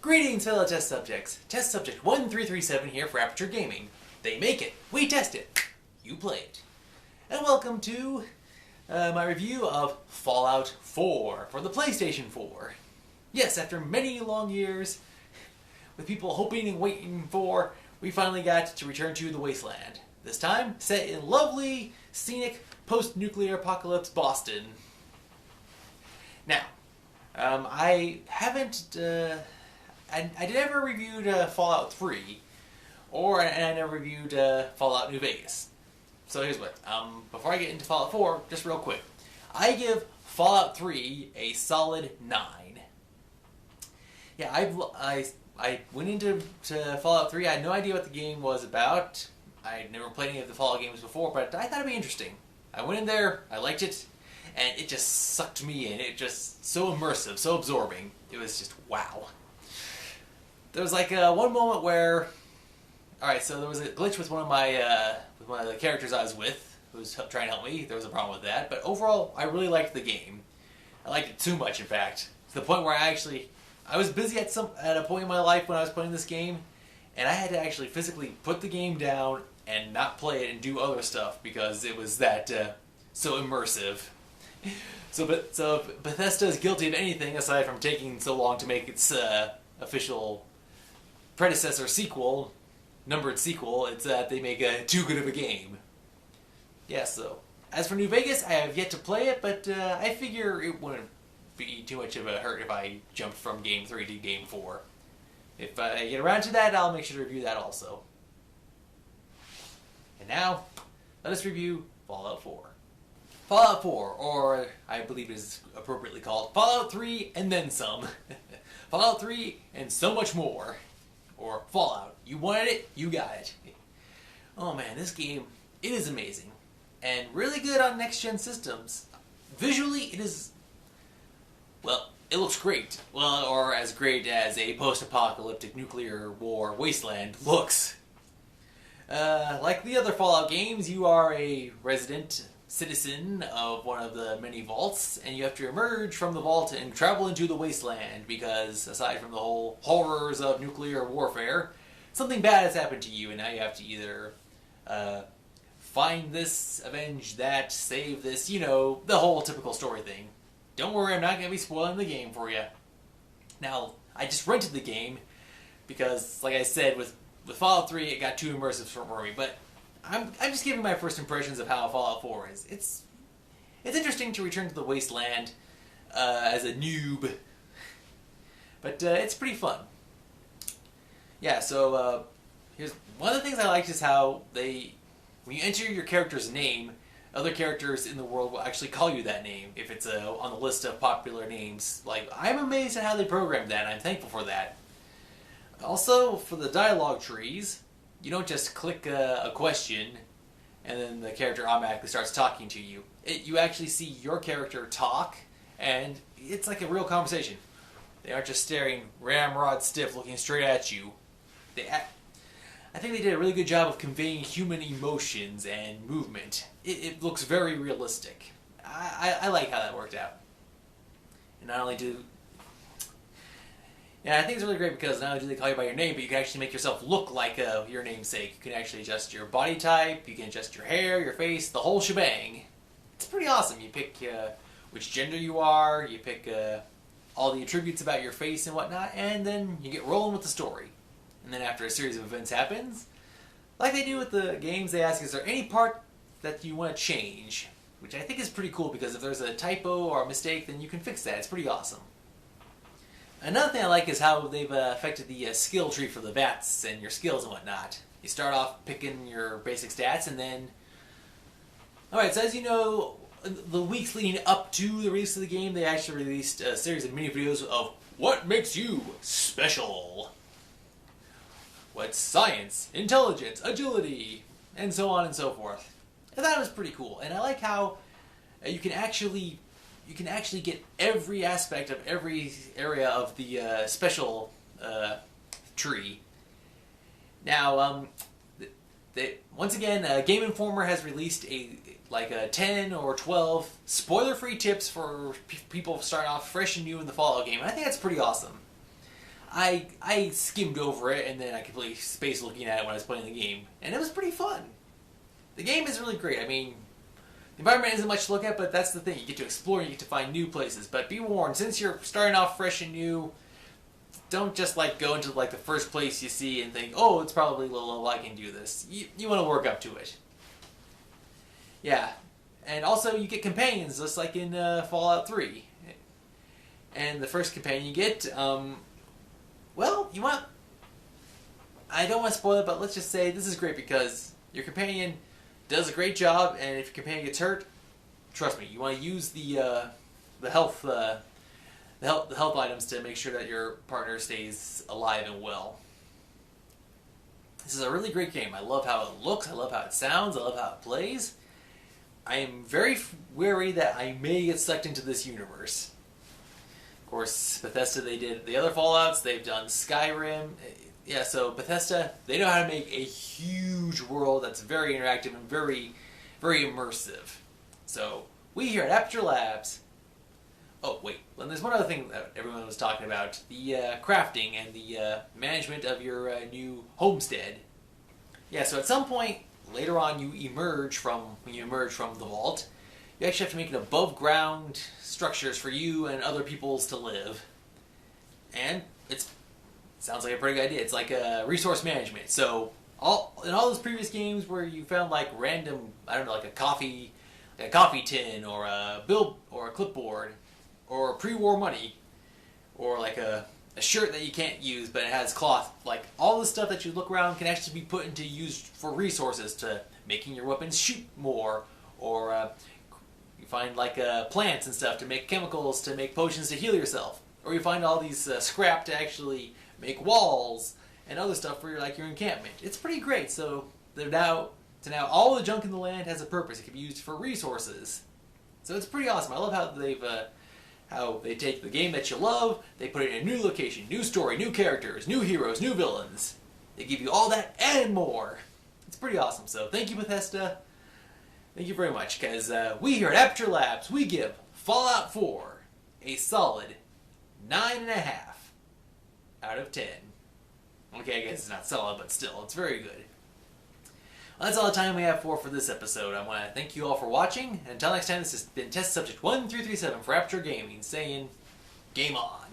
Greetings, fellow test subjects. Test subject 1337 here for Aperture Gaming. They make it, we test it, you play it. And welcome to my review of Fallout 4 for the PlayStation 4. Yes, after many long years, with people hoping and waiting for, we finally got to return to the Wasteland. This time, set in lovely, scenic, post-nuclear apocalypse Boston. Now, I haven't, I never reviewed Fallout 3, and I never reviewed Fallout New Vegas. So here's what, before I get into Fallout 4, just real quick, I give Fallout 3 a solid 9. Yeah, I went into Fallout 3, I had no idea what the game was about. I'd never played any of the Fallout games before, but I thought it'd be interesting. I went in there, I liked it, and it just sucked me in. It just so immersive, so absorbing. It was just wow. There was like one moment where, alright, so there was a glitch with one of the characters I was with, who was trying to help me. There was a problem with that, but overall, I really liked the game. I liked it too much, in fact, to the point where I was busy at a point in my life when I was playing this game, and I had to actually physically put the game down and not play it and do other stuff because it was that so immersive. So Bethesda is guilty of anything aside from taking so long to make its official predecessor sequel, numbered sequel. It's that they make too good of a game. Yeah, so as for New Vegas, I have yet to play it, but I figure it wouldn't be too much of a hurt if I jumped from Game 3 to Game 4. If I get around to that, I'll make sure to review that also. And now, let us review Fallout 4. Fallout 4, or I believe it is appropriately called Fallout 3 and then some. Fallout 3 and so much more. Or Fallout. You wanted it, you got it. Oh man, this game, it is amazing. And really good on next-gen systems. Visually, it is, well, it looks great. Well, or as great as a post-apocalyptic nuclear war wasteland looks. Like the other Fallout games, you are a resident citizen of one of the many vaults, and you have to emerge from the vault and travel into the wasteland because, aside from the whole horrors of nuclear warfare, something bad has happened to you, and now you have to either find this, avenge that, save this, you know, the whole typical story thing. Don't worry, I'm not going to be spoiling the game for you. Now, I just rented the game because, like I said, with Fallout 3, it got too immersive for me, but I'm just giving my first impressions of how Fallout 4 is. It's interesting to return to the wasteland as a noob, but it's pretty fun. Yeah, so here's one of the things I liked is how when you enter your character's name, other characters in the world will actually call you that name if it's on the list of popular names. Like, I'm amazed at how they programmed that, and I'm thankful for that. Also, for the dialogue trees, you don't just click a question and then the character automatically starts talking to you. You actually see your character talk, and it's like a real conversation. They aren't just staring ramrod stiff looking straight at you. I think they did a really good job of conveying human emotions and movement. It looks very realistic. I like how that worked out. And not only I think it's really great because not only do they call you by your name, but you can actually make yourself look like your namesake. You can actually adjust your body type, you can adjust your hair, your face, the whole shebang. It's pretty awesome. You pick which gender you are, you pick all the attributes about your face and whatnot, and then you get rolling with the story. And then after a series of events happens, like they do with the games, they ask, is there any part that you want to change? Which I think is pretty cool because if there's a typo or a mistake, then you can fix that. It's pretty awesome. Another thing I like is how they've affected the skill tree for the VATs and your skills and whatnot. You start off picking your basic stats and then... Alright, so as you know, the weeks leading up to the release of the game, they actually released a series of mini videos of what makes you special. What's science, intelligence, agility, and so on and so forth. And that was pretty cool. And I like how you can actually get every aspect of every area of the special tree. Now, once again, Game Informer has released a 10 or 12 spoiler-free tips for people starting off fresh and new in the Fallout game. And I think that's pretty awesome. I skimmed over it and then I completely spaced looking at it when I was playing the game, and it was pretty fun. The game is really great. I mean, the environment isn't much to look at, but that's the thing. You get to explore, you get to find new places. But be warned, since you're starting off fresh and new, don't just like go into like the first place you see and think, oh, it's probably low level, I can do this. You want to work up to it. Yeah, and also you get companions just like in Fallout 3. And the first companion you get, well, you want... I don't want to spoil it, but let's just say this is great because your companion does a great job, and if your companion gets hurt, trust me, you want to use the health items to make sure that your partner stays alive and well. This is a really great game. I love how it looks, I love how it sounds, I love how it plays. I am very wary that I may get sucked into this universe. Of course, Bethesda, they did the other Fallouts, they've done Skyrim. Yeah, so Bethesda, they know how to make a huge world that's very interactive and very, very immersive. So, we here at Aperture Labs... Oh, wait, well, there's one other thing that everyone was talking about. The crafting and the management of your new homestead. Yeah, so at some point, later on, when you emerge from the vault, you actually have to make an above-ground structures for you and other peoples to live. And it sounds like a pretty good idea. It's like a resource management. So in all those previous games where you found like random, I don't know, like a coffee tin or a clipboard or pre-war money or like a shirt that you can't use but it has cloth, like all the stuff that you look around can actually be put into use for resources to making your weapons shoot more, or you find like plants and stuff to make chemicals to make potions to heal yourself, or you find all these scrap to actually make walls and other stuff for your encampment. It's pretty great. So now all the junk in the land has a purpose. It can be used for resources. So it's pretty awesome. I love how they take the game that you love, they put it in a new location, new story, new characters, new heroes, new villains. They give you all that and more. It's pretty awesome. So thank you, Bethesda. Thank you very much, because we here at Aperture Labs, we give Fallout 4 a solid 9.5 out of 10. Okay, I guess it's not solid, but still, it's very good. Well, that's all the time we have for this episode. I want to thank you all for watching. And until next time, this has been Test Subject 1337 for Aperture Gaming, saying, game on.